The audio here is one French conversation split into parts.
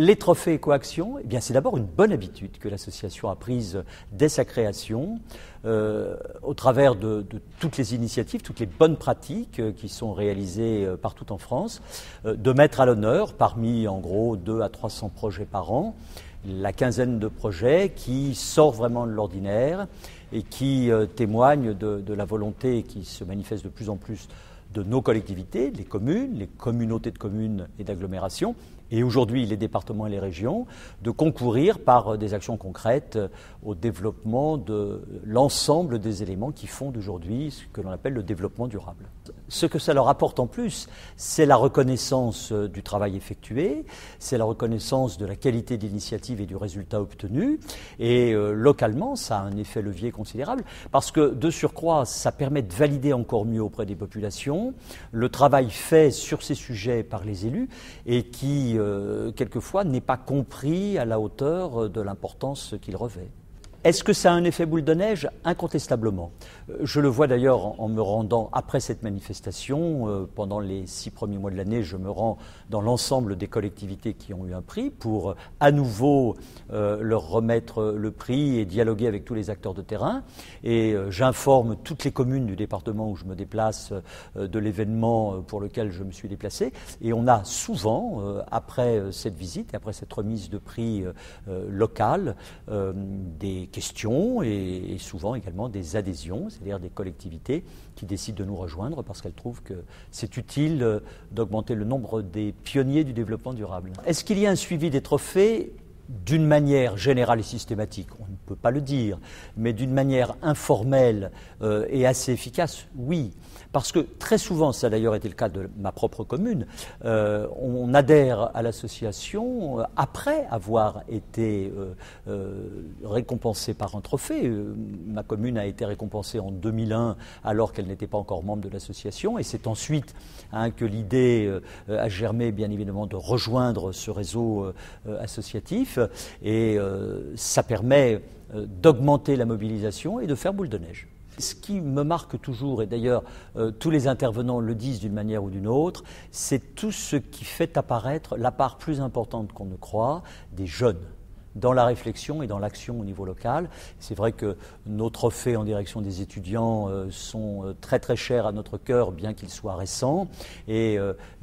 les trophées Écoaction, eh bien, c'est d'abord une bonne habitude que l'association a prise dès sa création, au travers de toutes les initiatives, toutes les bonnes pratiques qui sont réalisées partout en France, de mettre à l'honneur, parmi en gros 200 à 300 projets par an, la quinzaine de projets qui sortent vraiment de l'ordinaire et qui témoignent de la volonté qui se manifeste de plus en plus de nos collectivités, les communes, les communautés de communes et d'agglomérations, et aujourd'hui les départements et les régions, de concourir par des actions concrètes au développement de l'ensemble des éléments qui fondent aujourd'hui ce que l'on appelle le développement durable. Ce que ça leur apporte en plus, c'est la reconnaissance du travail effectué, c'est la reconnaissance de la qualité de l'initiative et du résultat obtenu, et localement, ça a un effet levier considérable, parce que de surcroît, ça permet de valider encore mieux auprès des populations le travail fait sur ces sujets par les élus, et qui, quelquefois, n'est pas compris à la hauteur de l'importance qu'il revêt. Est-ce que ça a un effet boule de neige? Incontestablement. Je le vois d'ailleurs en me rendant après cette manifestation. Pendant les 6 premiers mois de l'année, je me rends dans l'ensemble des collectivités qui ont eu un prix pour à nouveau leur remettre le prix et dialoguer avec tous les acteurs de terrain. Et j'informe toutes les communes du département où je me déplace de l'événement pour lequel je me suis déplacé. Et on a souvent, après cette visite et après cette remise de prix locale, des questions et souvent également des adhésions, c'est-à-dire des collectivités qui décident de nous rejoindre parce qu'elles trouvent que c'est utile d'augmenter le nombre des pionniers du développement durable. Est-ce qu'il y a un suivi des trophées? D'une manière générale et systématique, on ne peut pas le dire, mais d'une manière informelle et assez efficace, oui. Parce que très souvent, ça a d'ailleurs été le cas de ma propre commune, on adhère à l'association après avoir été récompensé par un trophée. Ma commune a été récompensée en 2001 alors qu'elle n'était pas encore membre de l'association, et c'est ensuite que l'idée a germé bien évidemment de rejoindre ce réseau associatif. Et ça permet d'augmenter la mobilisation et de faire boule de neige. Ce qui me marque toujours, et d'ailleurs tous les intervenants le disent d'une manière ou d'une autre, c'est tout ce qui fait apparaître la part plus importante qu'on ne croit des jeunes dans la réflexion et dans l'action au niveau local. C'est vrai que nos trophées en direction des étudiants sont très très chers à notre cœur, bien qu'ils soient récents, et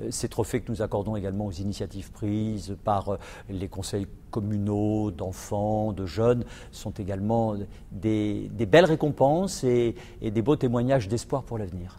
ces trophées que nous accordons également aux initiatives prises par les conseils communaux d'enfants, de jeunes, sont également des belles récompenses et des beaux témoignages d'espoir pour l'avenir.